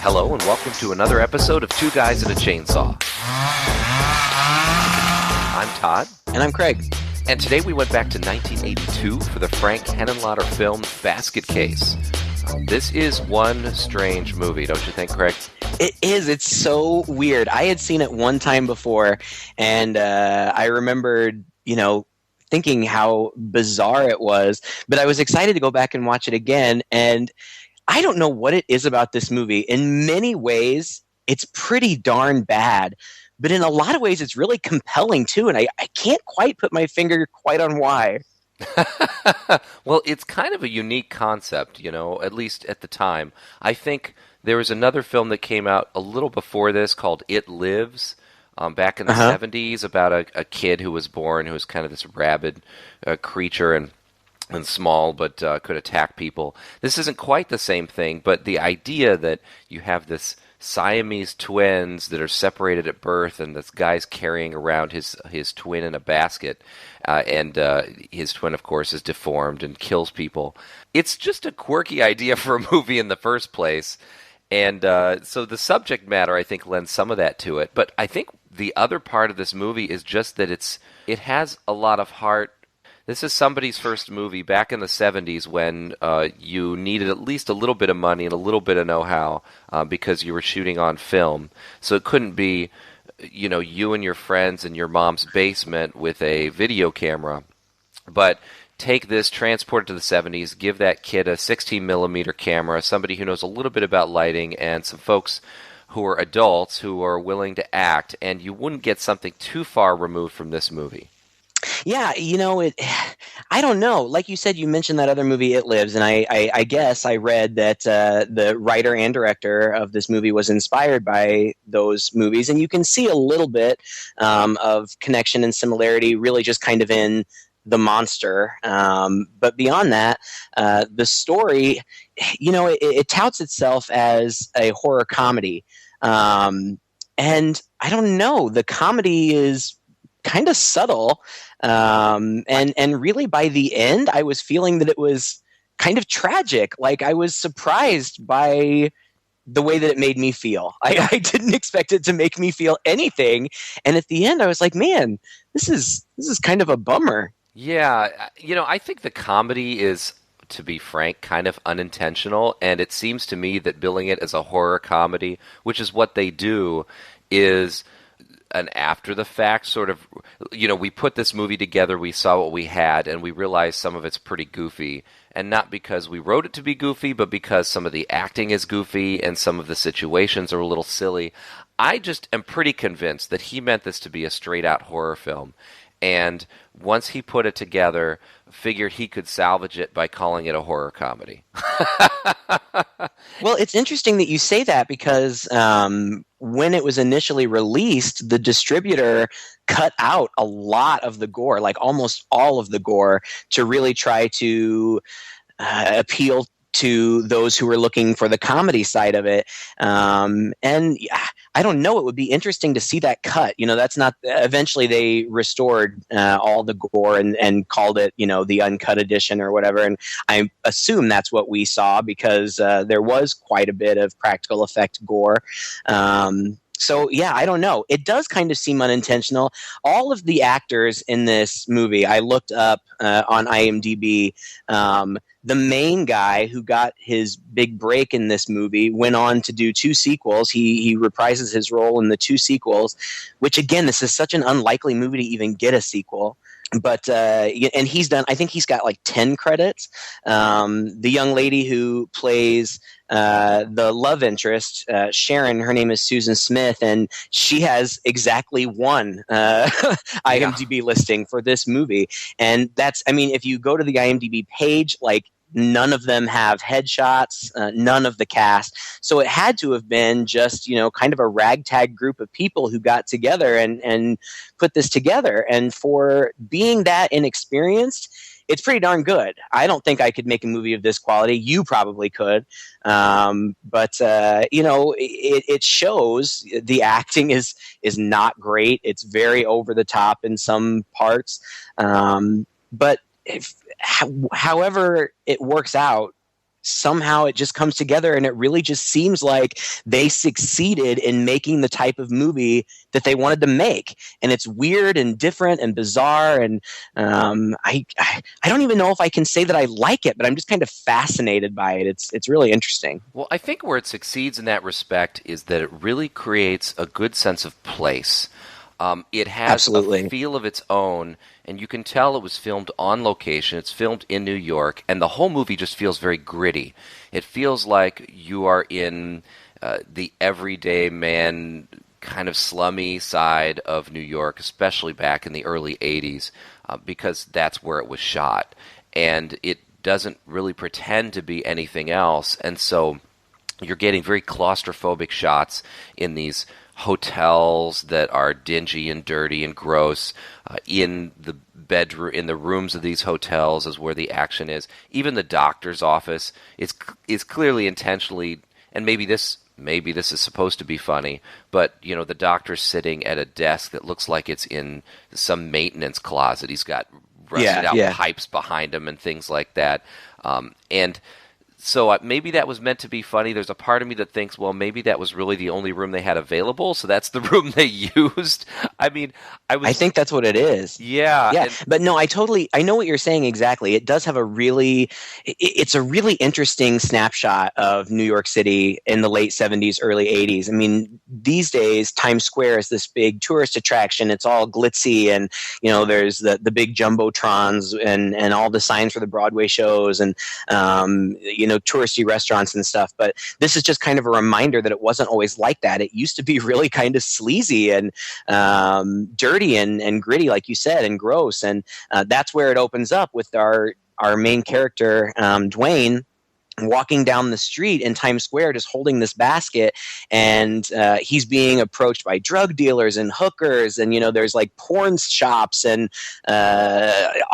Hello and welcome to another episode of Two Guys and a Chainsaw. I'm Todd. And I'm Craig. And today we went back to 1982 for the Frank Henenlotter film Basket Case. This is one strange movie, don't you think, Craig? It is. It's so weird. I had seen it one time before, and I remembered, thinking how bizarre it was. But I was excited to go back and watch it again, and I don't know what it is about this movie. In many ways, it's pretty darn bad. But in a lot of ways, it's really compelling, too, and I can't quite put my finger quite on why. Well, it's kind of a unique concept, at least at the time. I think there was another film that came out a little before this called It Lives, back in the 70s, about a kid who was born who was kind of this rabid creature and small but could attack people. This isn't quite the same thing, but the idea that you have this Siamese twins that are separated at birth, and this guy's carrying around his twin in a basket, and his twin, of course, is deformed and kills people. It's just a quirky idea for a movie in the first place, and so the subject matter, I think, lends some of that to it. But I think the other part of this movie is just that it has a lot of heart. This is somebody's first movie back in the 70s when you needed at least a little bit of money and a little bit of know-how because you were shooting on film. So it couldn't be, you and your friends in your mom's basement with a video camera. But take this, transport it to the 70s, give that kid a 16-millimeter camera, somebody who knows a little bit about lighting, and some folks who are adults who are willing to act, and you wouldn't get something too far removed from this movie. Yeah, I don't know. Like you said, you mentioned that other movie, It Lives, and I guess I read that the writer and director of this movie was inspired by those movies, and you can see a little bit of connection and similarity, really just kind of in the monster. But beyond that, the story, it touts itself as a horror comedy. And I don't know, the comedy is kind of subtle, and really by the end, I was feeling that it was kind of tragic. Like, I was surprised by the way that it made me feel. I didn't expect it to make me feel anything, and at the end, I was like, man, this is kind of a bummer. Yeah, I think the comedy is, to be frank, kind of unintentional, and it seems to me that billing it as a horror comedy, which is what they do, is an after-the-fact sort of, we put this movie together, we saw what we had, and we realized some of it's pretty goofy. And not because we wrote it to be goofy, but because some of the acting is goofy and some of the situations are a little silly. I just am pretty convinced that he meant this to be a straight-out horror film. And once he put it together, figured he could salvage it by calling it a horror comedy. Well, it's interesting that you say that because when it was initially released, the distributor cut out a lot of the gore, like almost all of the gore, to really try to appeal to those who were looking for the comedy side of it. And I don't know, it would be interesting to see that cut. That's not, eventually they restored all the gore and called it, the uncut edition or whatever. And I assume that's what we saw because there was quite a bit of practical effect gore. So, yeah, I don't know. It does kind of seem unintentional. All of the actors in this movie, I looked up on IMDb, the main guy who got his big break in this movie went on to do 2 sequels. He reprises his role in the 2 sequels, which, again, this is such an unlikely movie to even get a sequel. But and he's done, I think he's got like 10 credits. The young lady who plays the love interest, Sharon, her name is Susan Smith, and she has exactly 1 IMDb listing for this movie. And that's, if you go to the IMDb page, like, none of them have headshots, none of the cast. So it had to have been just, kind of a ragtag group of people who got together and put this together. And for being that inexperienced, it's pretty darn good. I don't think I could make a movie of this quality. You probably could. But it shows the acting is not great. It's very over the top in some parts. But however it works out, somehow it just comes together, and it really just seems like they succeeded in making the type of movie that they wanted to make. And it's weird and different and bizarre, and I don't even know if I can say that I like it, but I'm just kind of fascinated by it. It's really interesting. Well, I think where it succeeds in that respect is that it really creates a good sense of place. It has a Absolutely. feel of its own, and you can tell it was filmed on location. It's filmed in New York, and the whole movie just feels very gritty. It feels like you are in the everyday man kind of slummy side of New York, especially back in the early 80s, because that's where it was shot. And it doesn't really pretend to be anything else, and so you're getting very claustrophobic shots in these hotels that are dingy and dirty and gross. In the bedroom, in the rooms of these hotels, is where the action is. Even the doctor's office is clearly intentionally, and maybe this is supposed to be funny, but the doctor's sitting at a desk that looks like it's in some maintenance closet. He's got rusted out Yeah. pipes behind him and things like that, and so maybe that was meant to be funny. There's a part of me that thinks, well, maybe that was really the only room they had available, so that's the room they used. I mean, I think that's what it is. yeah, Yeah, and but no, I know what you're saying exactly. It does have it's a really interesting snapshot of New York City in the late 70s, early 80s. I mean, these days, Times Square is this big tourist attraction. It's all glitzy, and, there's the big jumbotrons and all the signs for the Broadway shows, and, touristy restaurants and stuff. But this is just kind of a reminder that it wasn't always like that. It used to be really kind of sleazy and dirty and gritty, like you said, and gross. And that's where it opens up with our main character, Dwayne, walking down the street in Times Square, just holding this basket, and he's being approached by drug dealers and hookers, and there's like porn shops and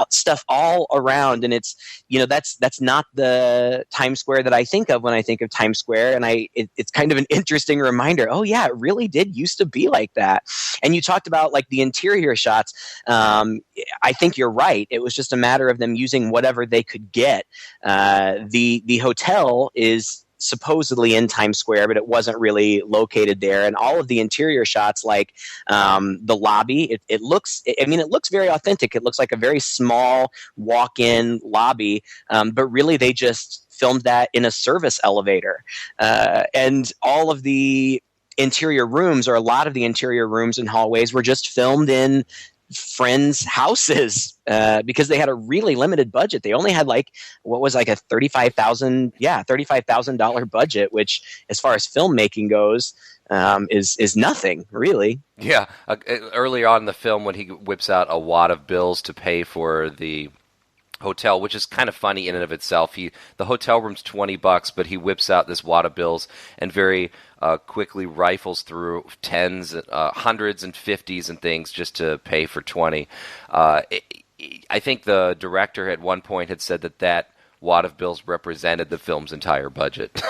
stuff all around, and that's not the Times Square that I think of when I think of Times Square, and it's kind of an interesting reminder. Oh yeah, it really did used to be like that. And you talked about like the interior shots. I think you're right. It was just a matter of them using whatever they could get. The hotel is supposedly in Times Square, but it wasn't really located there. And all of the interior shots, like the lobby, it looks. I mean, it looks very authentic. It looks like a very small walk-in lobby, but really they just filmed that in a service elevator, and all of the interior rooms, or a lot of the interior rooms and hallways, were just filmed in friends' houses, because they had a really limited budget. They only had like what was like a $35,000 budget, which, as far as filmmaking goes, is nothing really. yeah. Earlier on in the film, when he whips out a wad of bills to pay for the hotel, which is kind of funny in and of itself. The hotel room's $20, but he whips out this wad of bills and very quickly rifles through tens, hundreds, and fifties and things just to pay for 20. I think the director at one point had said that wad of bills represented the film's entire budget.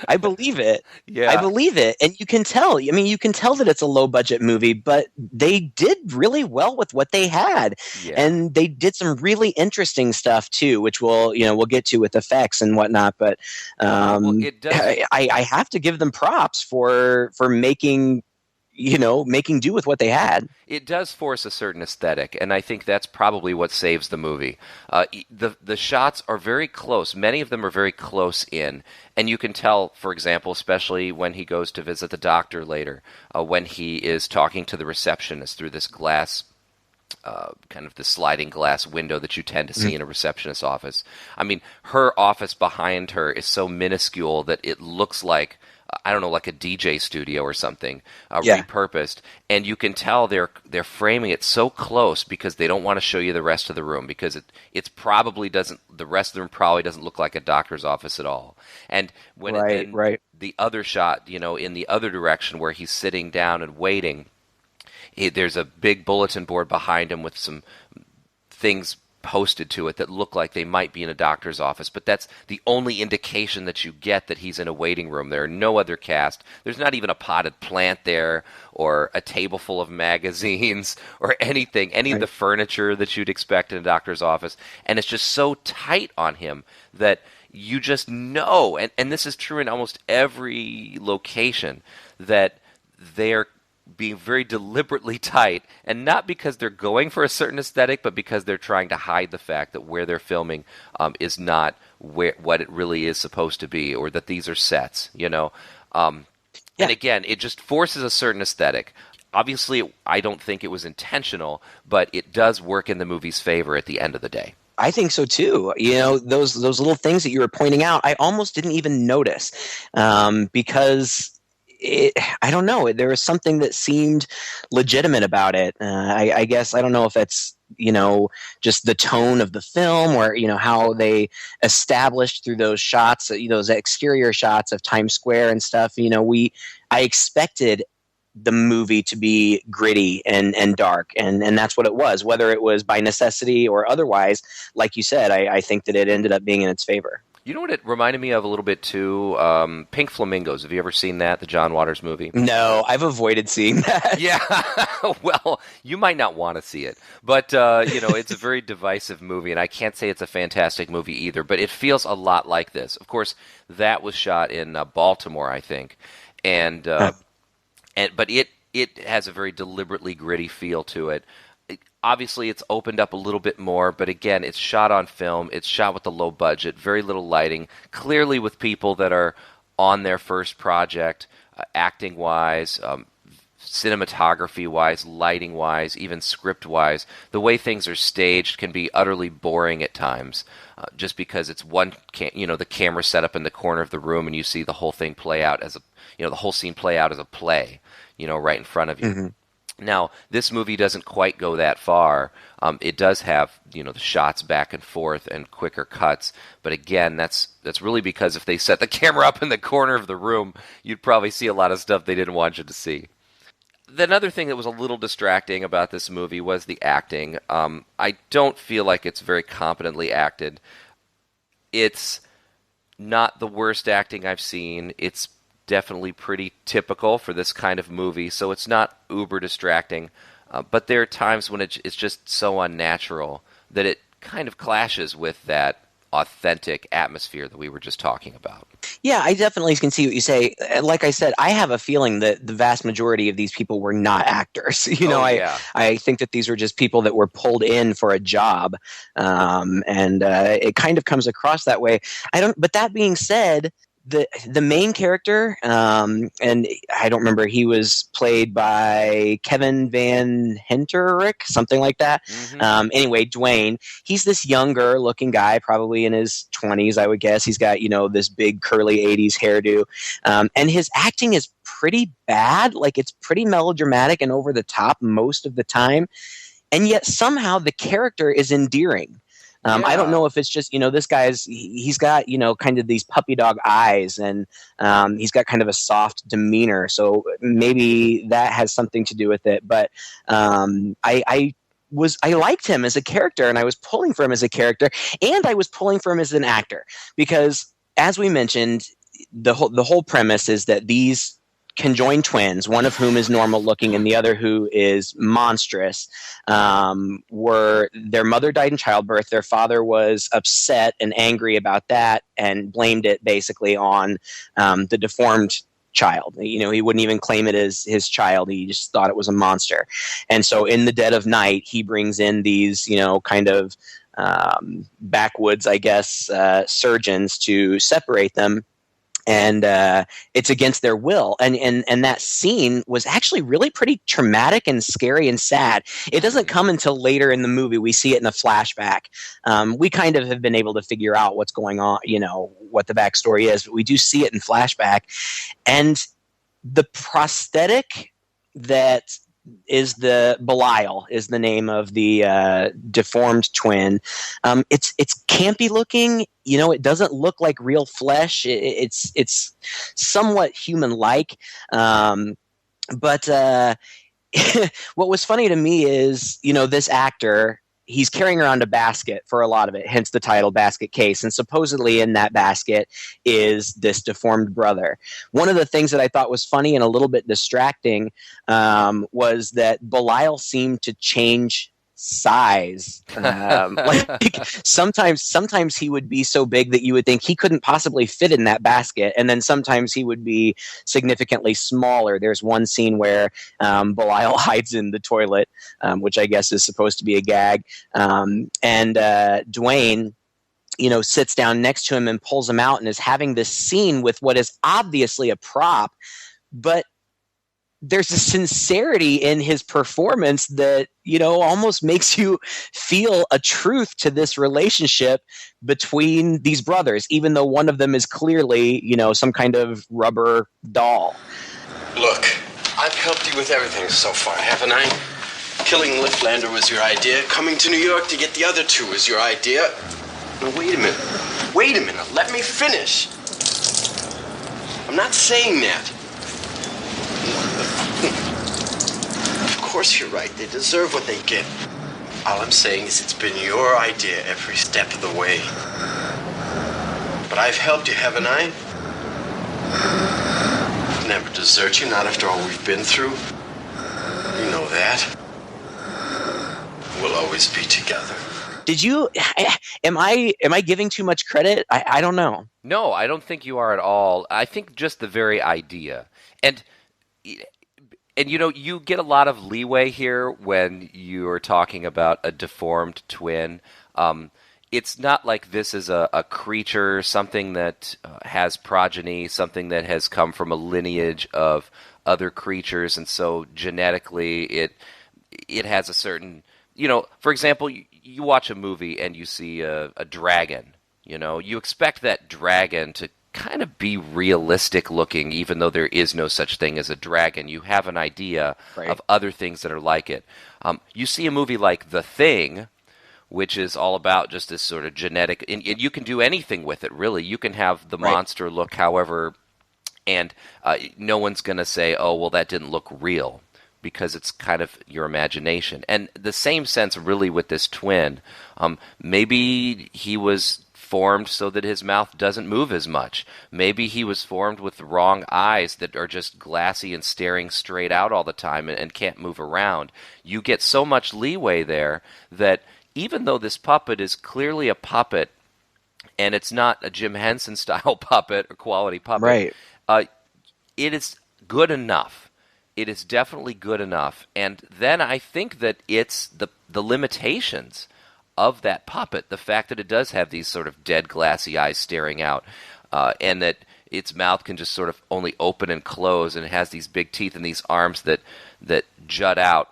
I believe it. I Yeah, believe it. And you can tell. I mean, you can tell that it's a low budget movie, but they did really well with what they had. yeah. And they did some really interesting stuff too, which we'll get to with effects and whatnot. But Well, it does. I have to give them props for making making do with what they had. It does force a certain aesthetic, and I think that's probably what saves the movie. The shots are very close. Many of them are very close in, and you can tell, for example, especially when he goes to visit the doctor later, when he is talking to the receptionist through this glass, kind of the sliding glass window that you tend to see in a receptionist's office. I mean, her office behind her is so minuscule that it looks like, I don't know, like a DJ studio or something, Yeah. repurposed. And you can tell they're framing it so close because they don't want to show you the rest of the room, because it's probably doesn't, the rest of the room probably doesn't look like a doctor's office at all. And when Right. the other shot, in the other direction where he's sitting down and waiting, there's a big bulletin board behind him with some things posted to it that look like they might be in a doctor's office, but that's the only indication that you get that he's in a waiting room. There are no other cast. There's not even a potted plant there or a table full of magazines or anything, any of the Right. furniture that you'd expect in a doctor's office. And it's just so tight on him that you just know, and this is true in almost every location, that they're being very deliberately tight, and not because they're going for a certain aesthetic, but because they're trying to hide the fact that where they're filming is not what it really is supposed to be, or that these are sets, you know. And Yeah. again, it just forces a certain aesthetic. Obviously, I don't think it was intentional, but it does work in the movie's favor at the end of the day. I think so too. You know, those little things that you were pointing out, I almost didn't even notice because I don't know. There was something that seemed legitimate about it. I guess I don't know if that's just the tone of the film, or how they established through those shots, those exterior shots of Times Square and stuff. I expected the movie to be gritty and dark, and that's what it was, whether it was by necessity or otherwise. Like you said, I think that it ended up being in its favor. You know what it reminded me of a little bit too? Pink Flamingos. Have you ever seen that, the John Waters movie? No, I've avoided seeing that. Yeah, well, you might not want to see it, but it's a very divisive movie, and I can't say it's a fantastic movie either. But it feels a lot like this. Of course, that was shot in Baltimore, I think, and but it has a very deliberately gritty feel to it. Obviously, it's opened up a little bit more, but again, it's shot on film. It's shot with a low budget, very little lighting, clearly with people that are on their first project, acting wise, cinematography wise, lighting wise, even script wise. The way things are staged can be utterly boring at times, just because it's the camera set up in the corner of the room, and you see the whole thing play out as the whole scene play out as a play, right in front of you. Mm-hmm. Now, this movie doesn't quite go that far. It does have, the shots back and forth and quicker cuts. But again, that's really because if they set the camera up in the corner of the room, you'd probably see a lot of stuff they didn't want you to see. Another thing that was a little distracting about this movie was the acting. I don't feel like it's very competently acted. It's not the worst acting I've seen. It's definitely pretty typical for this kind of movie, so it's not uber distracting. But there are times when it's just so unnatural that it kind of clashes with that authentic atmosphere that we were just talking about. Yeah, I definitely can see what you say. Like I said, I have a feeling that the vast majority of these people were not actors. Oh, yeah. I think that these were just people that were pulled in for a job, and it kind of comes across that way. But that being said, the main character, and I don't remember, he was played by Kevin Van Henterick, something like that. Mm-hmm. Anyway, Dwayne, he's this younger looking guy, probably in his 20s, I would guess. He's got this big curly 80s hairdo, and his acting is pretty bad. Like, it's pretty melodramatic and over the top most of the time, and yet somehow the character is endearing. I don't Yeah. know if it's just, this he's got, kind of these puppy dog eyes, and he's got kind of a soft demeanor. So maybe that has something to do with it. But I liked him as a character, and I was pulling for him as a character, and I was pulling for him as an actor, because as we mentioned, the whole premise is that these conjoined twins, one of whom is normal looking and the other who is monstrous, were their mother died in childbirth. Their father was upset and angry about that and blamed it basically on the deformed child. He wouldn't even claim it as his child. He just thought it was a monster. And so in the dead of night, he brings in these, kind of backwoods, I guess, surgeons to separate them, and it's against their will. And that scene was actually really pretty traumatic and scary and sad. It doesn't come until later in the movie. We see it in a flashback. We kind of have been able to figure out what's going on, what the backstory is, but we do see it in flashback. And the prosthetic that is the Belial is the name of the deformed twin. It's campy looking. It doesn't look like real flesh. It's somewhat human like. But what was funny to me is, this actor, he's carrying around a basket for a lot of it, hence the title Basket Case. And supposedly in that basket is this deformed brother. One of the things that I thought was funny and a little bit distracting was that Belial seemed to change size. Like sometimes he would be so big that you would think he couldn't possibly fit in that basket, and then sometimes he would be significantly smaller. There's one scene where Belial hides in the toilet, which I guess is supposed to be a gag, and Dwayne sits down next to him and pulls him out and is having this scene with what is obviously a prop, but there's a sincerity in his performance that almost makes you feel a truth to this relationship between these brothers, even though one of them is clearly some kind of rubber doll. Look, I've helped you with everything so far, haven't I? Killing Liftlander was your idea. Coming to New York to get the other two was your idea. Now wait a minute, let me finish. I'm not saying that. Of course you're right. They deserve what they get. All I'm saying is it's been your idea every step of the way. But I've helped you, haven't I? I'll never desert you, not after all we've been through. You know that. We'll always be together. Did you? Am I giving too much credit? I don't know. No, I don't think you are at all. I think just the very idea. And you get a lot of leeway here when you're talking about a deformed twin. It's not like this is a creature, something that has progeny, something that has come from a lineage of other creatures, and so genetically it has a certain, for example, you watch a movie and you see a dragon, you expect that dragon to kind of be realistic looking, even though there is no such thing as a dragon. You have an idea of other things that are like it. You see a movie like The Thing, which is all about just this sort of genetic, and you can do anything with it, really. You can have the monster look however, and no one's going to say, oh, well, that didn't look real, because it's kind of your imagination. And the same sense really with this twin. Maybe he was formed so that his mouth doesn't move as much. Maybe he was formed with the wrong eyes that are just glassy and staring straight out all the time and can't move around. You get so much leeway there that even though this puppet is clearly a puppet, and it's not a Jim Henson style puppet or quality puppet, it is good enough. It is definitely good enough. And then I think that it's the limitations of that puppet, the fact that it does have these sort of dead glassy eyes staring out, and that its mouth can just sort of only open and close, and it has these big teeth and these arms that jut out.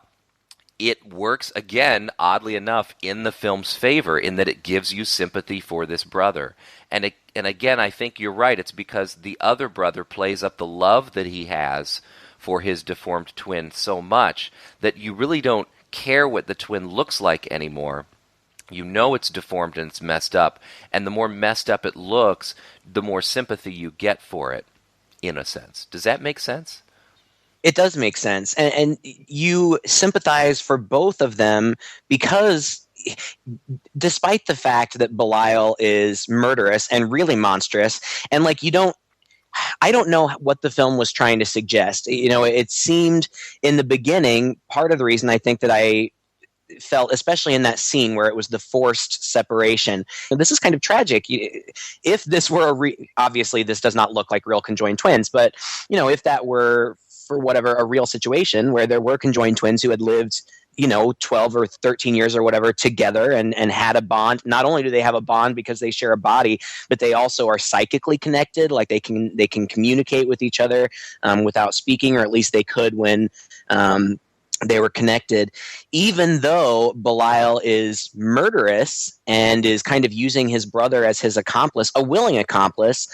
It works, again, oddly enough, in the film's favor, in that it gives you sympathy for this brother. And again, I think you're right. It's because the other brother plays up the love that he has for his deformed twin so much that you really don't care what the twin looks like anymore. You know it's deformed and it's messed up, and the more messed up it looks, the more sympathy you get for it, in a sense. Does that make sense? It does make sense. And you sympathize for both of them because despite the fact that Belial is murderous and really monstrous, and I don't know what the film was trying to suggest. It seemed in the beginning, part of the reason I think that I felt, especially in that scene where it was the forced separation, this is kind of tragic. If this were obviously this does not look like real conjoined twins, but if that were, for whatever, a real situation where there were conjoined twins who had lived 12 or 13 years or whatever together and had a bond. Not only do they have a bond because they share a body, but they also are psychically connected. Like they can communicate with each other without speaking, or at least they could when they were connected. Even though Belial is murderous and is kind of using his brother as his accomplice, a willing accomplice,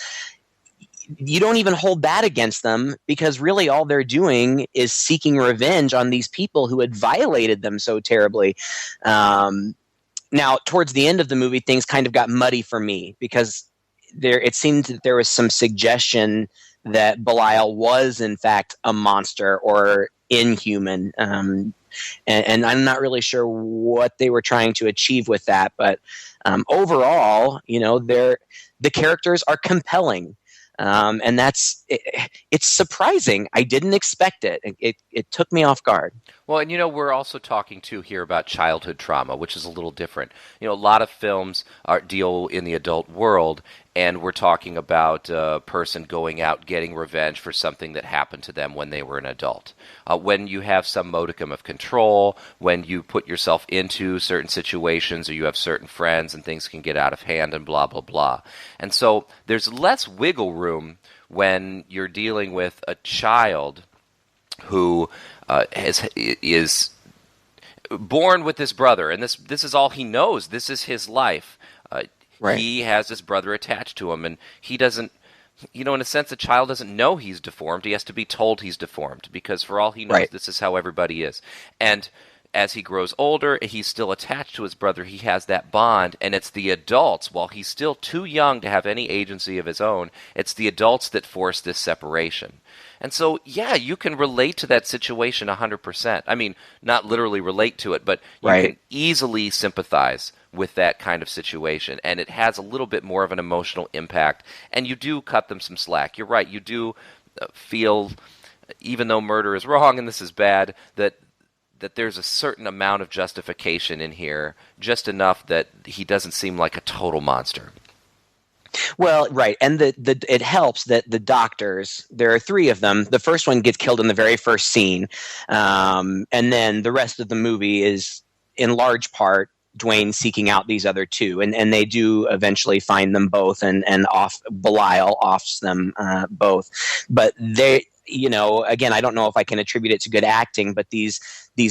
you don't even hold that against them, because really all they're doing is seeking revenge on these people who had violated them so terribly. Now, towards the end of the movie, things kind of got muddy for me, because it seemed that there was some suggestion that Belial was, in fact, a monster or inhuman. and I'm not really sure what they were trying to achieve with that. But overall, the characters are compelling. And it's surprising. I didn't expect it. It took me off guard. Well, and we're also talking too here about childhood trauma, which is a little different. A lot of films deal in the adult world, and we're talking about a person going out getting revenge for something that happened to them when they were an adult. When you have some modicum of control, when you put yourself into certain situations, or you have certain friends, and things can get out of hand, and blah, blah, blah. And so there's less wiggle room when you're dealing with a child who is born with this brother, and this is all he knows. This is his life. Right. He has this brother attached to him, and he doesn't, in a sense, the child doesn't know he's deformed. He has to be told he's deformed, because for all he knows, Right. this is how everybody is. And as he grows older, he's still attached to his brother. He has that bond, and it's the adults, while he's still too young to have any agency of his own, it's the adults that force this separation. And so, yeah, you can relate to that situation 100%. I mean, not literally relate to it, but you Right. can easily sympathize with that kind of situation, and it has a little bit more of an emotional impact, and you do cut them some slack. You're right, you do feel, even though murder is wrong and this is bad, that there's a certain amount of justification in here, just enough that he doesn't seem like a total monster. Well, right, and it helps that the doctors, there are three of them. The first one gets killed in the very first scene, and then the rest of the movie is, in large part, Dwayne seeking out these other two, and they do eventually find them both, and Belial offs them both. But they, again, I don't know if I can attribute it to good acting, but these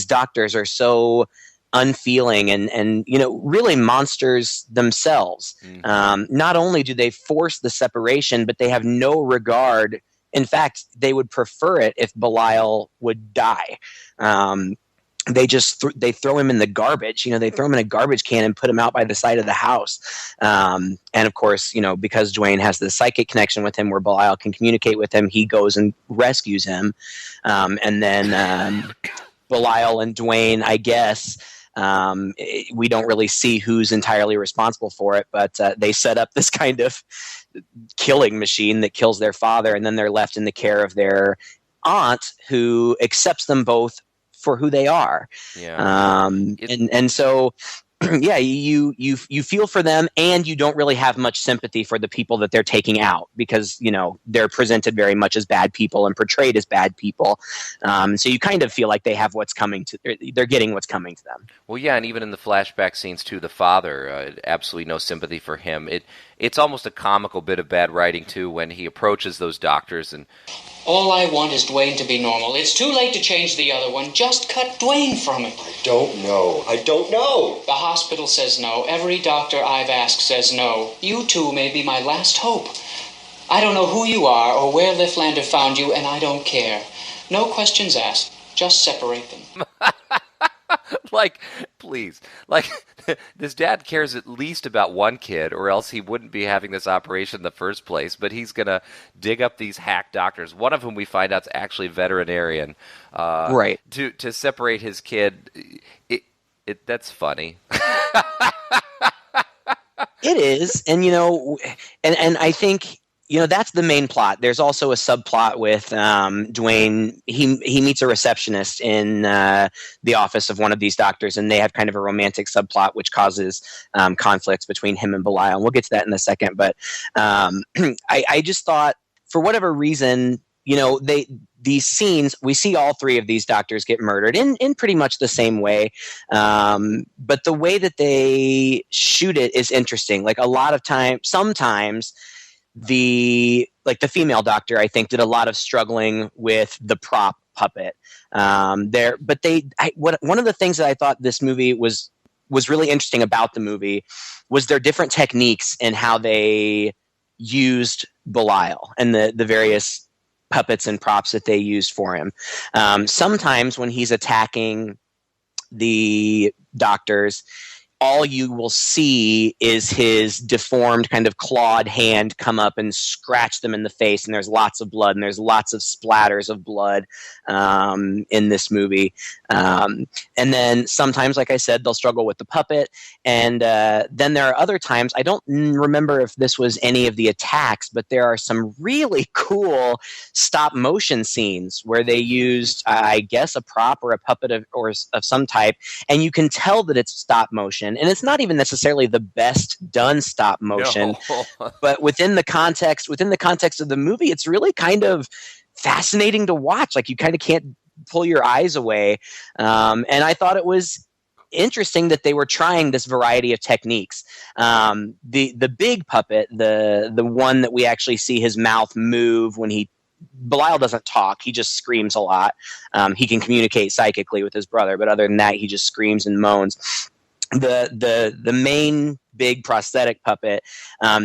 doctors are so unfeeling and really monsters themselves. Mm-hmm. Not only do they force the separation, but they have no regard. In fact, they would prefer it if Belial would die. They just they throw him in the garbage. They throw him in a garbage can and put him out by the side of the house. And of course, because Dwayne has the psychic connection with him, where Belial can communicate with him, he goes and rescues him. And then Belial and Dwayne, I guess. We don't really see who's entirely responsible for it, but they set up this kind of killing machine that kills their father, and then they're left in the care of their aunt, who accepts them both for who they are. Yeah. And so, yeah, you feel for them, and you don't really have much sympathy for the people that they're taking out, because they're presented very much as bad people and portrayed as bad people. So you kind of feel like they have they're getting what's coming to them. Well, yeah, and even in the flashback scenes too, the father, absolutely no sympathy for him. It's almost a comical bit of bad writing too, when he approaches those doctors and. All I want is Dwayne to be normal. It's too late to change the other one. Just cut Dwayne from it. I don't know. The hospital says no. Every doctor I've asked says no. You two may be my last hope. I don't know who you are or where Lifflander found you, and I don't care. No questions asked. Just separate them. Please. This dad cares at least about one kid, or else he wouldn't be having this operation in the first place, but he's going to dig up these hack doctors, one of whom we find out is actually a veterinarian, right, to separate his kid. That's funny. It is, and and I think that's the main plot. There's also a subplot with Dwayne. He meets a receptionist in the office of one of these doctors, and they have kind of a romantic subplot, which causes conflicts between him and Belial. And we'll get to that in a second. But I just thought, for whatever reason, these scenes, we see all three of these doctors get murdered in pretty much the same way. But the way that they shoot it is interesting. Like, a lot of sometimes the female doctor, I think, did a lot of struggling with the prop puppet there. But one of the things that I thought this movie was really interesting about the movie was their different techniques and how they used Belial and the various puppets and props that they used for him. Sometimes when he's attacking the doctors, all you will see is his deformed kind of clawed hand come up and scratch them in the face, and there's lots of blood, and there's lots of splatters of blood in this movie. And then sometimes, like I said, they'll struggle with the puppet, and then there are other times, I don't remember if this was any of the attacks, but there are some really cool stop motion scenes where they used, I guess, a prop or a puppet of some type, and you can tell that it's stop motion, and it's not even necessarily the best done stop motion. No. But within the context of the movie, it's really kind of fascinating to watch. Like, you kind of can't pull your eyes away. And I thought it was interesting that they were trying this variety of techniques. The big puppet, the one that we actually see his mouth move when Belial doesn't talk. He just screams a lot. He can psychically with his brother, but other than that, he just screams and moans. The main big prosthetic puppet,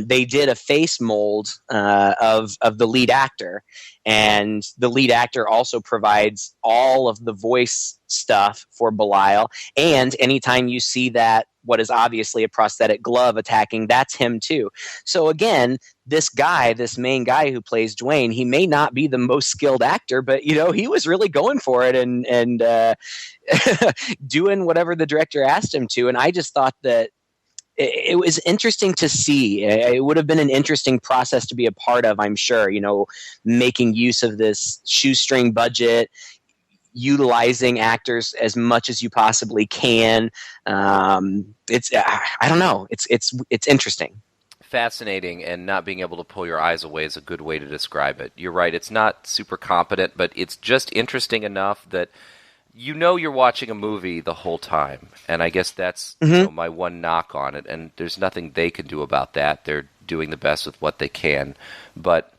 they did a face mold of the lead actor, and the lead actor also provides all of the voice stuff for Belial. And anytime you see that, what is obviously a prosthetic glove attacking, that's him too. So again, this main guy who plays Dwayne, he may not be the most skilled actor, but he was really going for it and doing whatever the director asked him to. And I just thought that it was interesting to see. It would have been an interesting process to be a part of, I'm sure, making use of this shoestring budget, utilizing actors as much as you possibly can. It's I don't know. It's interesting. Fascinating, and not being able to pull your eyes away is a good way to describe it. You're right. It's not super competent, but it's just interesting enough that you're watching a movie the whole time. And I guess that's my one knock on it. And there's nothing they can do about that. They're doing the best with what they can. But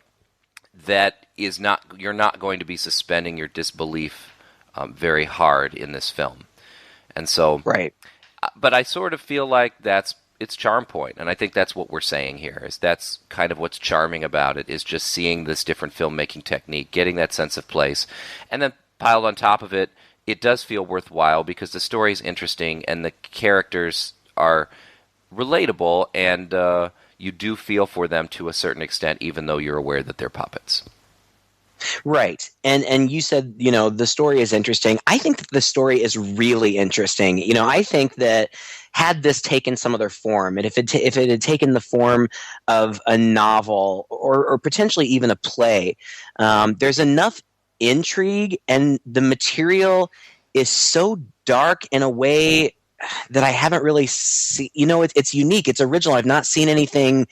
that is not, you're not going to be suspending your disbelief very hard in this film. And so, right. But I sort of feel like that's its charm point, and I think that's what we're saying here, is that's kind of what's charming about it, is just seeing this different filmmaking technique, getting that sense of place, and then piled on top of it, it does feel worthwhile because the story is interesting and the characters are relatable, and you do feel for them to a certain extent, even though you're aware that they're puppets. Right. And you said, the story is interesting. I think that the story is really interesting. I think that had this taken some other form, and if it had taken the form of a novel or potentially even a play, there's enough intrigue, and the material is so dark in a way that I haven't really seen. It's unique. It's original. I've not seen anything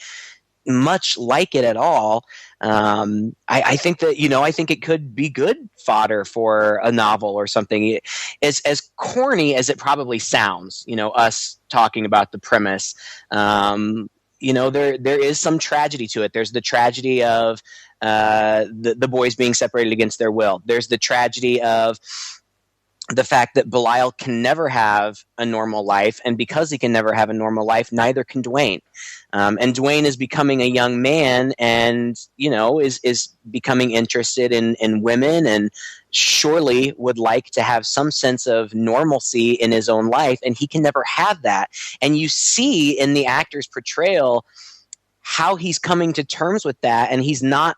much like it at all. I think that, I think it could be good fodder for a novel or something. As corny as it probably sounds, us talking about the premise, there is some tragedy to it. There's the tragedy of the boys being separated against their will. There's the tragedy of the fact that Belial can never have a normal life, and because he can never have a normal life, neither can Dwayne. And Dwayne is becoming a young man, and is becoming interested in women, and surely would like to have some sense of normalcy in his own life, and he can never have that. And you see in the actor's portrayal how he's coming to terms with that, and he's not.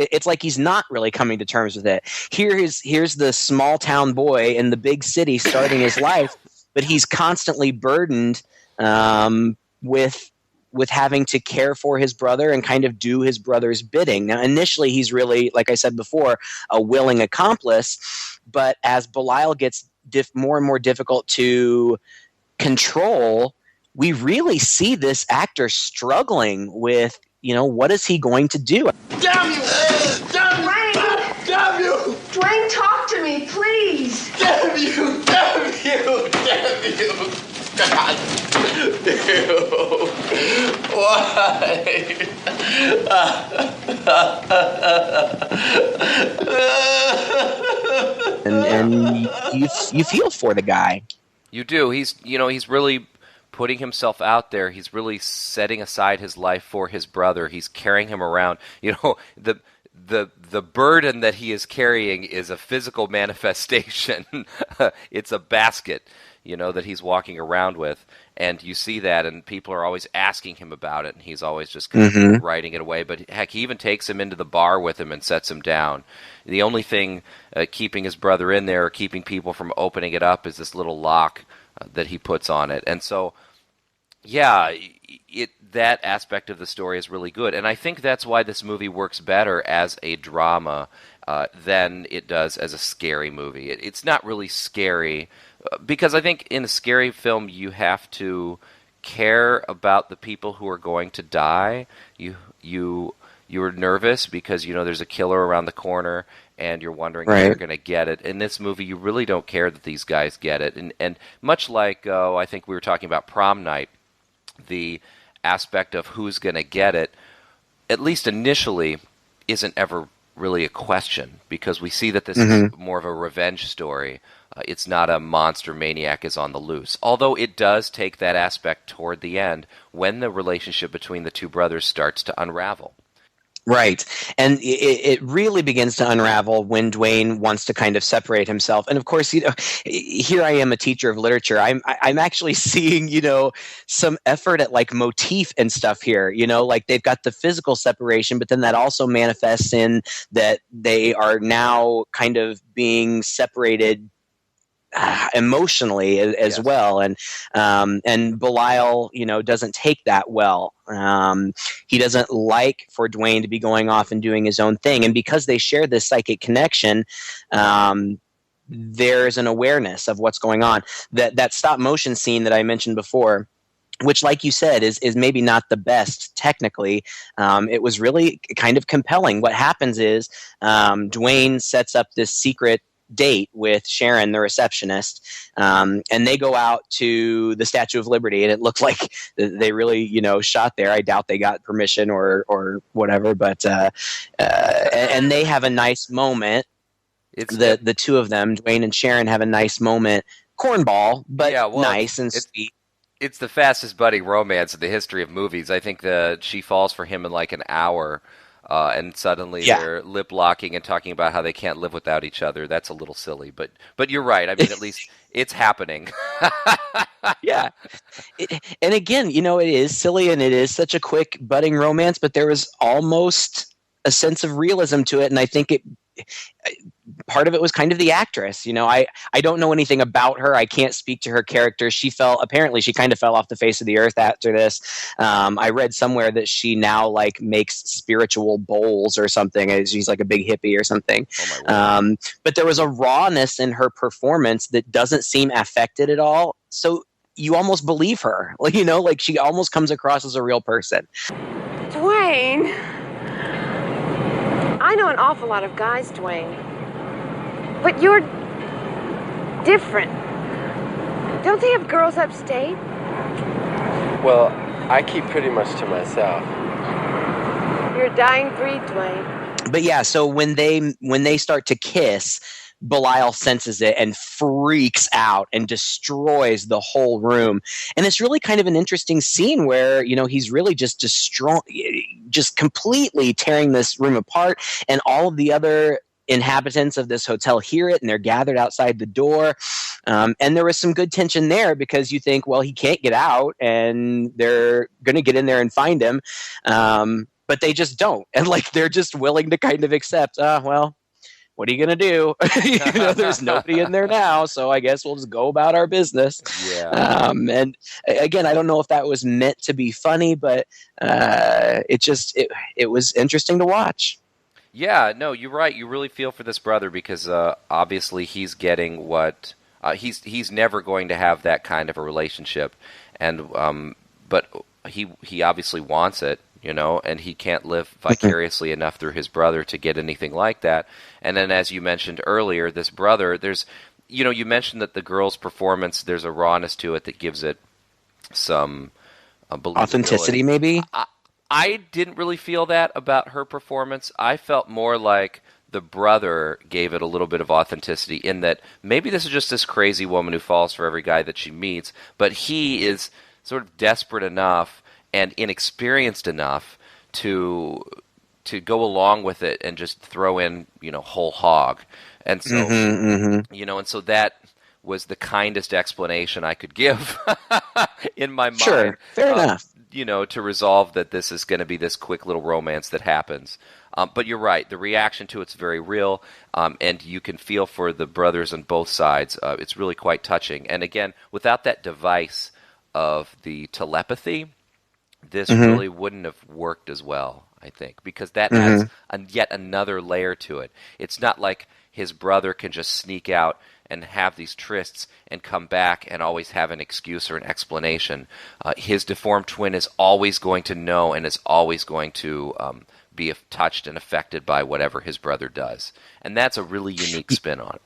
It's like he's not really coming to terms with it. Here's the small town boy in the big city starting his life, but he's constantly burdened with having to care for his brother and kind of do his brother's bidding. Now, initially, he's really, like I said before, a willing accomplice, but as Belial gets more and more difficult to control, we really see this actor struggling with, what is he going to do? Damn you! Damn you! Dwayne! Damn you! Dwayne, talk to me, please! Damn you! Damn you! Damn you! God! Ew. Why? And you feel for the guy. You do. He's really putting himself out there. He's really setting aside his life for his brother. He's carrying him around. The burden that he is carrying is a physical manifestation. It's a basket. that he's walking around with, and you see that, and people are always asking him about it, and he's always just kind of writing it away. But heck, he even takes him into the bar with him and sets him down. The only thing keeping his brother in there, or keeping people from opening it up, is this little lock that he puts on it. And so, yeah, that aspect of the story is really good, and I think that's why this movie works better as a drama than it does as a scary movie. It's not really scary because I think in a scary film you have to care about the people who are going to die. You're nervous because there's a killer around the corner, and you're wondering if they're going to get it. In this movie, you really don't care that these guys get it, and much like I think we were talking about Prom Night, the aspect of who's going to get it, at least initially, isn't ever really a question, because we see that this is more of a revenge story. It's not a monster maniac is on the loose, although it does take that aspect toward the end when the relationship between the two brothers starts to unravel. Right. And it really begins to unravel when Dwayne wants to kind of separate himself. And of course, here I am, a teacher of literature. I'm actually seeing, some effort at like motif and stuff here, like they've got the physical separation, but then that also manifests in that they are now kind of being separated emotionally as well, and Belial, doesn't take that well. He doesn't like for Dwayne to be going off and doing his own thing, and because they share this psychic connection, there's an awareness of what's going on. That stop motion scene that I mentioned before, which, like you said, is maybe not the best technically. It was really kind of compelling. What happens is Dwayne sets up this secret date with Sharon, the receptionist, and they go out to the Statue of Liberty, and it looks like they really, shot there. I doubt they got permission or whatever, but and they have a nice moment. It's the two of them, Dwayne and Sharon, have a nice moment. Cornball, but nice and sweet. It's the fastest budding romance in the history of movies. I think she falls for him in like an hour. And suddenly they're lip locking and talking about how they can't live without each other. That's a little silly, but you're right. I mean, at least it's happening. Yeah. And again, it is silly and it is such a quick budding romance, but there was almost a sense of realism to it. And I think part of it was kind of the actress. I don't know anything about her. I can't speak to her character. Apparently she kind of fell off the face of the earth after this. I read somewhere that she now like makes spiritual bowls or something. She's like a big hippie or something. Oh, but there was a rawness in her performance that doesn't seem affected at all. So you almost believe her, like she almost comes across as a real person. Dwayne, I know an awful lot of guys, Dwayne, but you're different. Don't they have girls upstate? Well, I keep pretty much to myself. You're a dying breed, Dwayne. But yeah, so when they start to kiss, Belial senses it and freaks out and destroys the whole room. And it's really kind of an interesting scene where, he's really just completely tearing this room apart, and all of the other inhabitants of this hotel hear it, and they're gathered outside the door. And there was some good tension there because you think, well, he can't get out and they're going to get in there and find him. But they just don't. And like, they're just willing to kind of accept, well, what are you going to do? There's nobody in there now, so I guess we'll just go about our business. Yeah. And again, I don't know if that was meant to be funny, but it was interesting to watch. Yeah, no, you're right. You really feel for this brother because obviously he's getting what he's never going to have that kind of a relationship, and but he obviously wants it. And he can't live vicariously enough through his brother to get anything like that. And then, as you mentioned earlier, this brother, you mentioned that the girl's performance, there's a rawness to it that gives it some authenticity, maybe? I didn't really feel that about her performance. I felt more like the brother gave it a little bit of authenticity in that maybe this is just this crazy woman who falls for every guy that she meets, but he is sort of desperate enough and inexperienced enough to go along with it and just throw in, whole hog. And so, and so that was the kindest explanation I could give in my mind. Sure, fair enough. To resolve that this is going to be this quick little romance that happens. But you're right. The reaction to it's very real, and you can feel for the brothers on both sides. It's really quite touching. And again, without that device of the telepathy, this really wouldn't have worked as well, I think, because that adds yet another layer to it. It's not like his brother can just sneak out and have these trysts and come back and always have an excuse or an explanation. His deformed twin is always going to know and is always going to be touched and affected by whatever his brother does. And that's a really unique spin on it.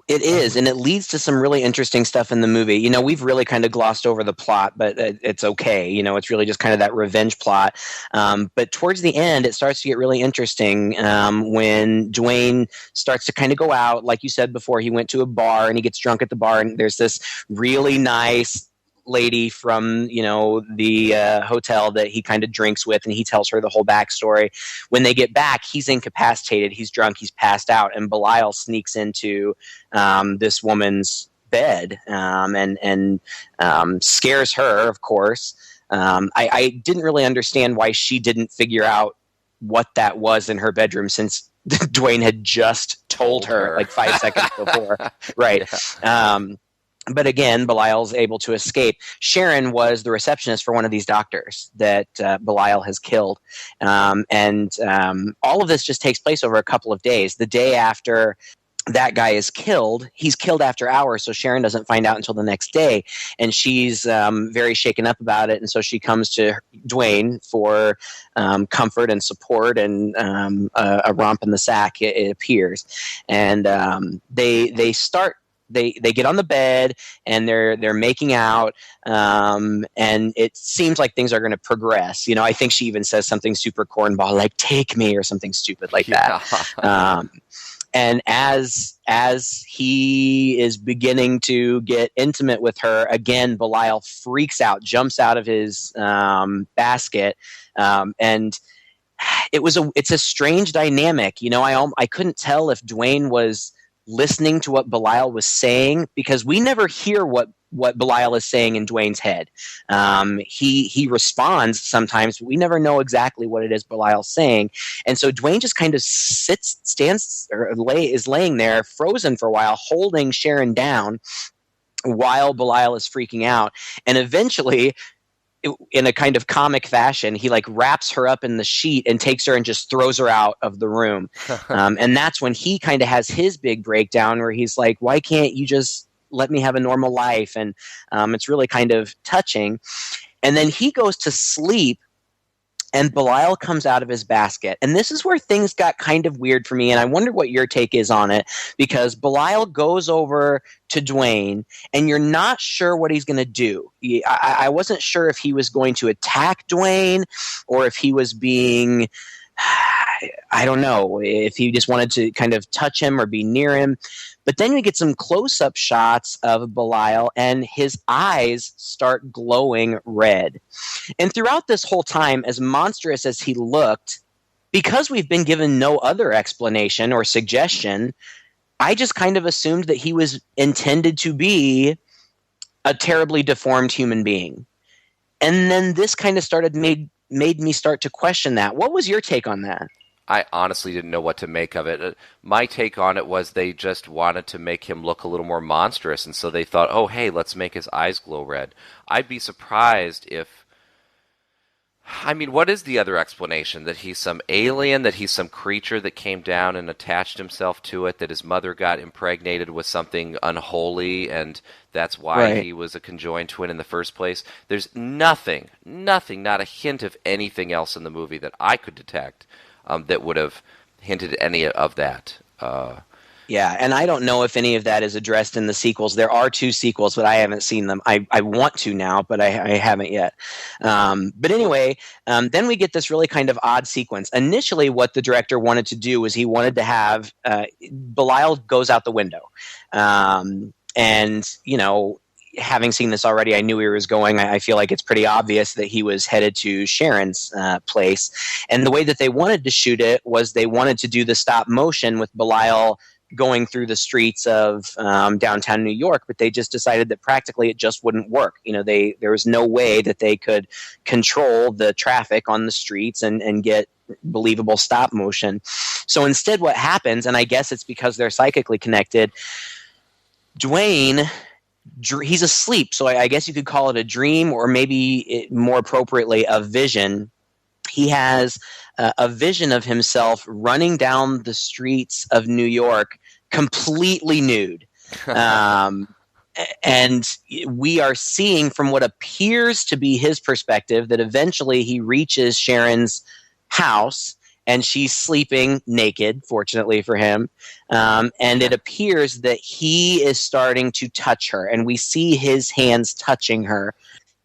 It is, and it leads to some really interesting stuff in the movie. We've really kind of glossed over the plot, but it's okay. It's really just kind of that revenge plot. But towards the end, it starts to get really interesting when Dwayne starts to kind of go out. Like you said before, he went to a bar, and he gets drunk at the bar, and there's this really nice lady from the hotel that he kind of drinks with, and he tells her the whole backstory. When they get back, he's incapacitated, he's drunk, he's passed out, and Belial sneaks into this woman's bed and scares her, of course. I didn't really understand why she didn't figure out what that was in her bedroom, since Dwayne had just told her like 5 seconds before. Right. Yeah. But again, Belial's able to escape. Sharon was the receptionist for one of these doctors that Belial has killed. And all of this just takes place over a couple of days. The day after that guy is killed, he's killed after hours, so Sharon doesn't find out until the next day. And she's very shaken up about it. And so she comes to Dwayne for comfort and support and a romp in the sack, it appears. And they start... They get on the bed and they're making out, and it seems like things are going to progress. I think she even says something super cornball like "take me" or something stupid like that. And as he is beginning to get intimate with her, again, Belial freaks out, jumps out of his basket, and it's a strange dynamic. I couldn't tell if Dwayne was listening to what Belial was saying, because we never hear what Belial is saying in Dwayne's head. He responds sometimes, but we never know exactly what it is Belial's saying. And so Dwayne just kind of is laying there frozen for a while, holding Sharon down while Belial is freaking out. And eventually, in a kind of comic fashion, he wraps her up in the sheet and takes her and just throws her out of the room. And that's when he kind of has his big breakdown where he's like, why can't you just let me have a normal life? And it's really kind of touching. And then he goes to sleep, and Belial comes out of his basket. And this is where things got kind of weird for me, and I wonder what your take is on it, because Belial goes over to Dwayne, and you're not sure what he's going to do. I wasn't sure if he was going to attack Dwayne or if he was being... I don't know, if he just wanted to kind of touch him or be near him. But then we get some close-up shots of Belial, and his eyes start glowing red. And throughout this whole time, as monstrous as he looked, because we've been given no other explanation or suggestion, I just kind of assumed that he was intended to be a terribly deformed human being. And then this kind of made me start to question that. What was your take on that? I honestly didn't know what to make of it. My take on it was they just wanted to make him look a little more monstrous, and so they thought, oh, hey, let's make his eyes glow red. I'd be surprised if... I mean, what is the other explanation? That he's some alien, that he's some creature that came down and attached himself to it, that his mother got impregnated with something unholy, and that's why he was a conjoined twin in the first place? There's nothing, not a hint of anything else in the movie that I could detect that would have hinted at any of that. Yeah, and I don't know if any of that is addressed in the sequels. There are 2 sequels, but I haven't seen them. I want to now, but I haven't yet. But anyway, then we get this really kind of odd sequence. Initially, what the director wanted to do was he wanted to have Belial goes out the window. And, having seen this already, I knew where he was going. I feel like it's pretty obvious that he was headed to Sharon's place. And the way that they wanted to shoot it was they wanted to do the stop motion with Belial going through the streets of downtown New York, but they just decided that practically it just wouldn't work. There was no way that they could control the traffic on the streets and get believable stop motion. So instead what happens, and I guess it's because they're psychically connected, Dwayne, he's asleep, so I guess you could call it a dream, or maybe more appropriately a vision. He has a vision of himself running down the streets of New York completely nude. And we are seeing from what appears to be his perspective that eventually he reaches Sharon's house and she's sleeping naked, fortunately for him. And it appears that he is starting to touch her, and we see his hands touching her.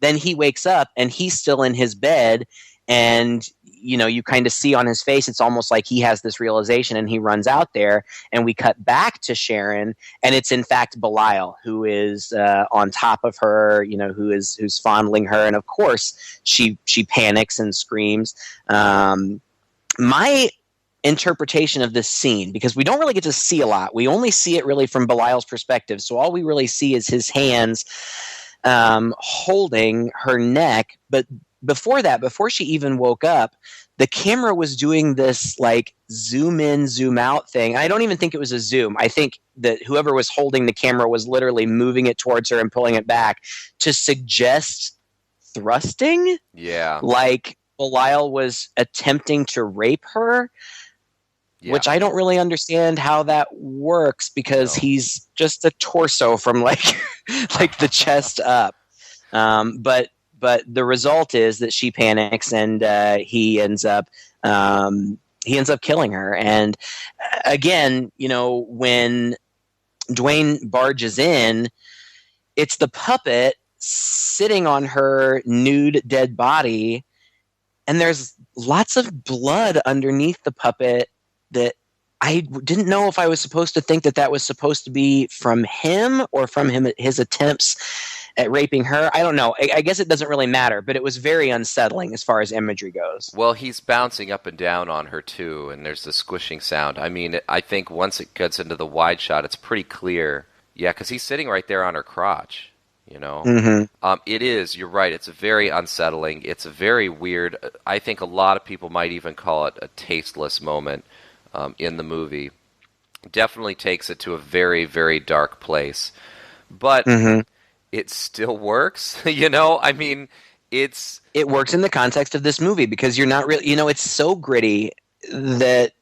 Then he wakes up and he's still in his bed, and you kind of see on his face, it's almost like he has this realization, and he runs out there, and we cut back to Sharon, and it's in fact Belial who is on top of her, who's fondling her, and of course she panics and screams. My interpretation of this scene, because we don't really get to see a lot, we only see it really from Belial's perspective, so all we really see is his hands holding her neck. But before that, before she even woke up, the camera was doing this like zoom in, zoom out thing. I don't even think it was a zoom. I think that whoever was holding the camera was literally moving it towards her and pulling it back to suggest thrusting. Yeah. Like Belial was attempting to rape her, which I don't really understand how that works, because he's just a torso from like the chest up. But the result is that she panics, and he ends up killing her. And again, when Dwayne barges in, it's the puppet sitting on her nude dead body, and there's lots of blood underneath the puppet that I didn't know if I was supposed to think that was supposed to be from him or from his attempts at raping her. I don't know. I guess it doesn't really matter, but it was very unsettling as far as imagery goes. Well, he's bouncing up and down on her too, and there's the squishing sound. I mean, I think once it gets into the wide shot, it's pretty clear. Yeah, because he's sitting right there on her crotch. Mm-hmm. It is. You're right. It's very unsettling. It's a very weird. I think a lot of people might even call it a tasteless moment in the movie. Definitely takes it to a very, very dark place, but it still works. I mean, it works in the context of this movie, because you're not really. It's so gritty that.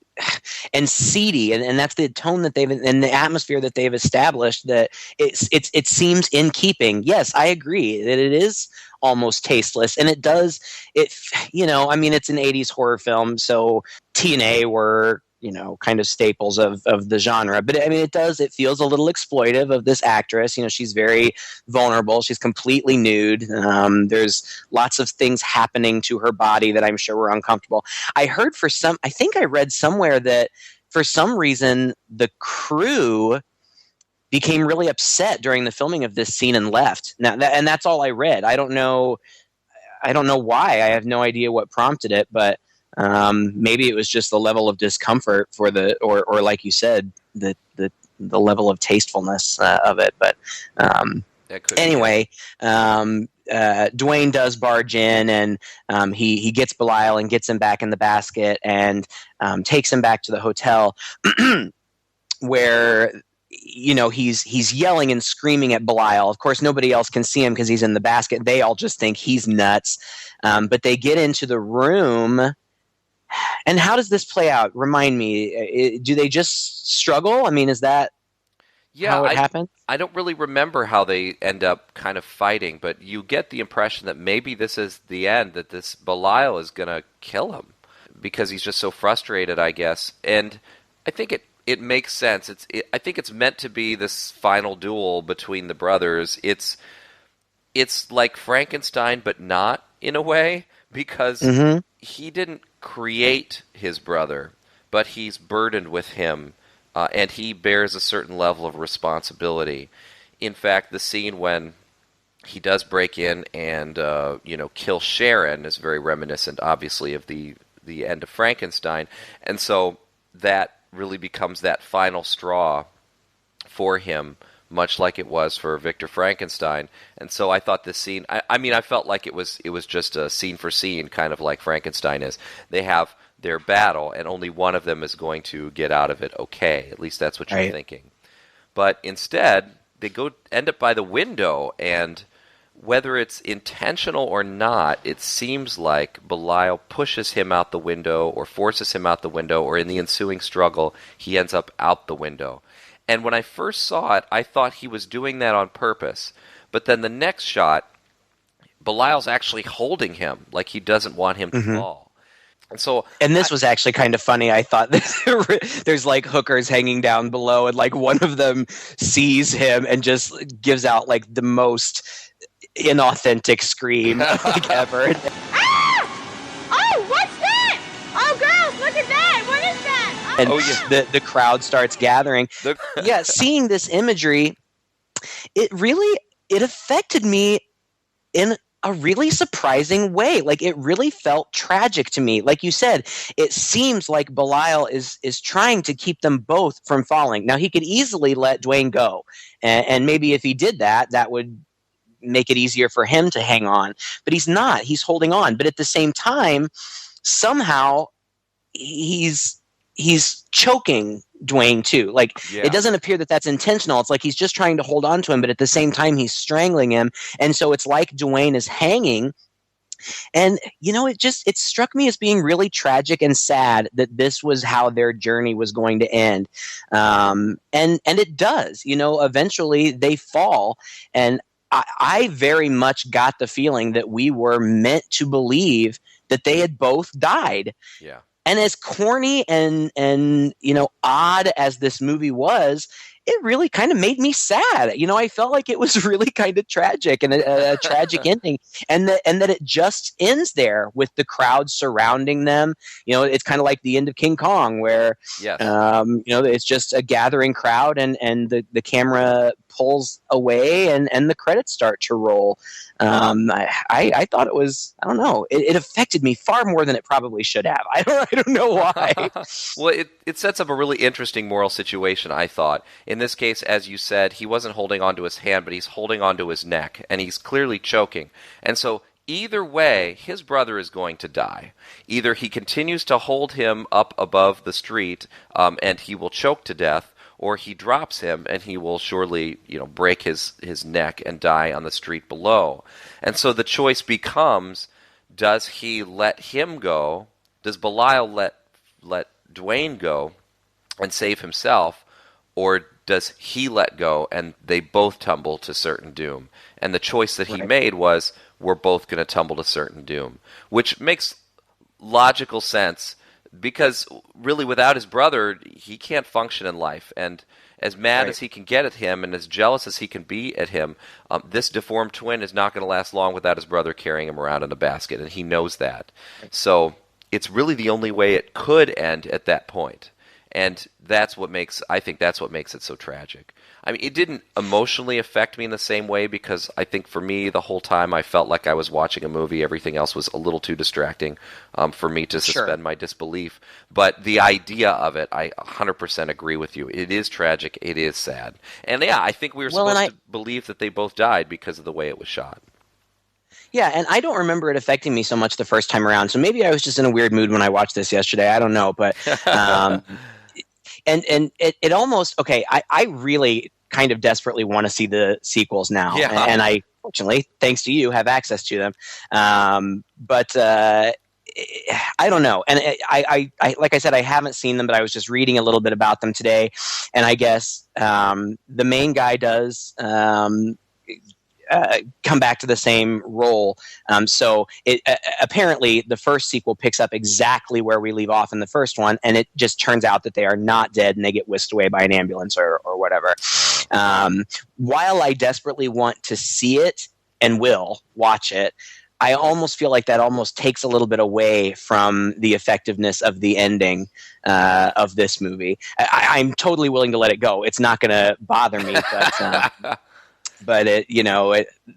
And seedy, and that's the tone that they've, and the atmosphere that they've established, that it seems in keeping. Yes, I agree that it is almost tasteless, and it's I mean, it's an 80s horror film, so TNA were kind of staples of the genre. But I mean, it feels a little exploitive of this actress. She's very vulnerable. She's completely nude. There's lots of things happening to her body that I'm sure were uncomfortable. I think I read somewhere that for some reason the crew became really upset during the filming of this scene and left. Now, and that's all I read. I don't know why. I have no idea what prompted it, but maybe it was just the level of discomfort for or like you said, the level of tastefulness of it. But anyway, Dwayne does barge in, and he gets Belial and gets him back in the basket, and takes him back to the hotel where he's yelling and screaming at Belial. Of course, nobody else can see him because he's in the basket. They all just think he's nuts. But they get into the room. And how does this play out? Remind me. Do they just struggle? I mean, is that how it happens? I don't really remember how they end up kind of fighting, but you get the impression that maybe this is the end, that this Belial is going to kill him because he's just so frustrated, I guess. And I think it makes sense. I think it's meant to be this final duel between the brothers. It's like Frankenstein, but not in a way, because he didn't create his brother, but he's burdened with him, and he bears a certain level of responsibility. In fact, the scene when he does break in and kill Sharon is very reminiscent, obviously, of the end of Frankenstein, and so that really becomes that final straw for him, much like it was for Victor Frankenstein. And so I thought this scene, I mean, I felt like it was just a scene for scene, kind of like Frankenstein is. They have their battle, and only one of them is going to get out of it okay. At least that's what you're thinking. But instead, they end up by the window, and whether it's intentional or not, it seems like Belial pushes him out the window or forces him out the window, or in the ensuing struggle, he ends up out the window. And when I first saw it, I thought he was doing that on purpose. But then the next shot, Belial's actually holding him like he doesn't want him to fall. And this was actually kind of funny. I thought there's like hookers hanging down below, and like one of them sees him and just gives out like the most inauthentic scream like ever. Ah! Oh, what's that? Oh, girls, look at that. What is that? And the crowd starts gathering. Seeing this imagery, it affected me in a really surprising way. Like, it really felt tragic to me. Like you said, it seems like Belial is trying to keep them both from falling. Now, he could easily let Dwayne go, and maybe if he did that, that would make it easier for him to hang on. But he's not. He's holding on. But at the same time, somehow he's choking Dwayne too. Like, it doesn't appear that that's intentional. It's like he's just trying to hold on to him, but at the same time he's strangling him. And so it's like Dwayne is hanging. And it struck me as being really tragic and sad that this was how their journey was going to end. And it does. Eventually they fall, and I very much got the feeling that we were meant to believe that they had both died. Yeah. And as corny and odd as this movie was, it really kind of made me sad. I felt like it was really kind of tragic and a tragic ending, and that it just ends there with the crowd surrounding them. It's kind of like the end of King Kong, where it's just a gathering crowd, and the camera pulls away, and the credits start to roll. I thought it was, I don't know, it affected me far more than it probably should have. I don't know why. Well, it sets up a really interesting moral situation, I thought. In this case, as you said, he wasn't holding onto his hand, but he's holding onto his neck, and he's clearly choking. And so either way, his brother is going to die. Either he continues to hold him up above the street, and he will choke to death, or he drops him and he will surely, break his neck and die on the street below. And so the choice becomes, does he let him go? Does Belial let Dwayne go and save himself, or does he let go and they both tumble to certain doom? And the choice that he made was, we're both going to tumble to certain doom, which makes logical sense, because really without his brother, he can't function in life. And as mad as he can get at him and as jealous as he can be at him, this deformed twin is not going to last long without his brother carrying him around in a basket, and he knows that. So it's really the only way it could end at that point. And I think that's what makes it so tragic. I mean, it didn't emotionally affect me in the same way, because I think for me, the whole time I felt like I was watching a movie. Everything else was a little too distracting for me to suspend my disbelief. But the idea of it, I 100% agree with you. It is tragic. It is sad. And I think we were supposed to believe that they both died because of the way it was shot. Yeah, and I don't remember it affecting me so much the first time around. So maybe I was just in a weird mood when I watched this yesterday. I don't know, but and it almost, I really kind of desperately want to see the sequels now, and I, fortunately, thanks to you, have access to them. But I don't know, and I like I said, I haven't seen them, but I was just reading a little bit about them today, and I guess the main guy does come back to the same role. So it apparently the first sequel picks up exactly where we leave off in the first one, and it just turns out that they are not dead and they get whisked away by an ambulance or whatever. While I desperately want to see it and will watch it, I almost feel like that almost takes a little bit away from the effectiveness of the ending of this movie. I'm totally willing to let it go. It's not going to bother me, but but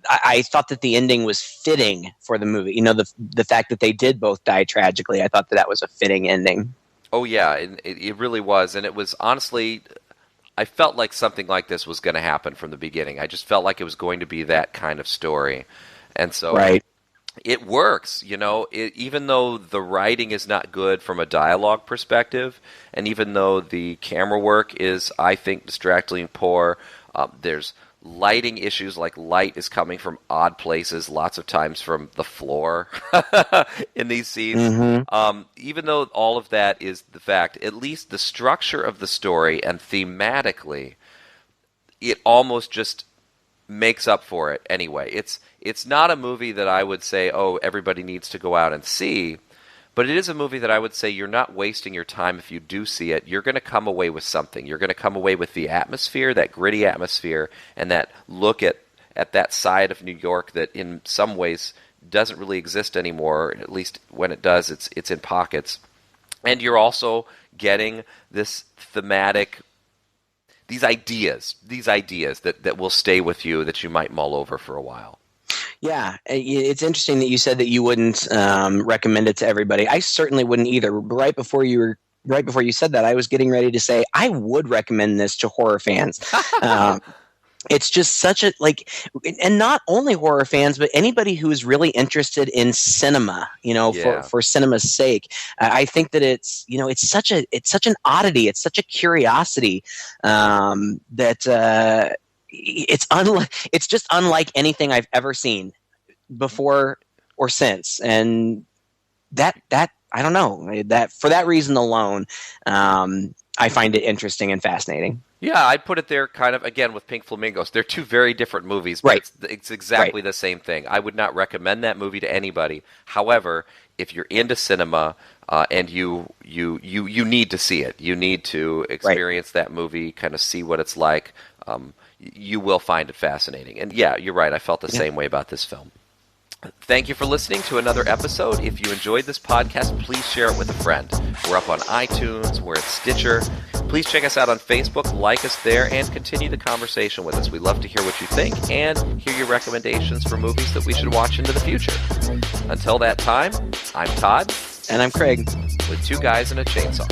I thought that the ending was fitting for the movie. The fact that they did both die tragically, I thought that was a fitting ending. Oh yeah, it really was, and it was honestly, I felt like something like this was going to happen from the beginning. I just felt like it was going to be that kind of story, and so Right. it works. Even though the writing is not good from a dialogue perspective, and even though the camera work is, I think, distractingly poor, there's lighting issues, like light is coming from odd places, lots of times from the floor in these scenes. Even though all of that is the fact, at least the structure of the story and thematically, it almost just makes up for it anyway. It's not a movie that I would say, oh, everybody needs to go out and see, but it is a movie that I would say you're not wasting your time if you do see it. You're going to come away with something. You're going to come away with the atmosphere, that gritty atmosphere, and that look at that side of New York that in some ways doesn't really exist anymore. At least when it does, it's in pockets. And you're also getting this thematic, these ideas that will stay with you, that you might mull over for a while. Yeah, it's interesting that you said that you wouldn't recommend it to everybody. I certainly wouldn't either. Right before you said that, I was getting ready to say I would recommend this to horror fans. It's just such a and not only horror fans, but anybody who is really interested in cinema. Yeah. For cinema's sake, I think that it's such an oddity. It's such a curiosity that. It's just unlike anything I've ever seen before or since, and that I don't know, that for that reason alone, I find it interesting and fascinating. Yeah, I'd put it there kind of, again, with Pink Flamingos. They're two very different movies, but Right. it's exactly the same thing. I would not recommend that movie to anybody. However, if you're into cinema and you need to see it, you need to experience that movie, kind of see what it's like, you will find it fascinating. And yeah, you're right. I felt the same way about this film. Thank you for listening to another episode. If you enjoyed this podcast, please share it with a friend. We're up on iTunes. We're at Stitcher. Please check us out on Facebook, like us there, and continue the conversation with us. We'd love to hear what you think and hear your recommendations for movies that we should watch into the future. Until that time, I'm Todd. And I'm Craig. With Two Guys and a Chainsaw.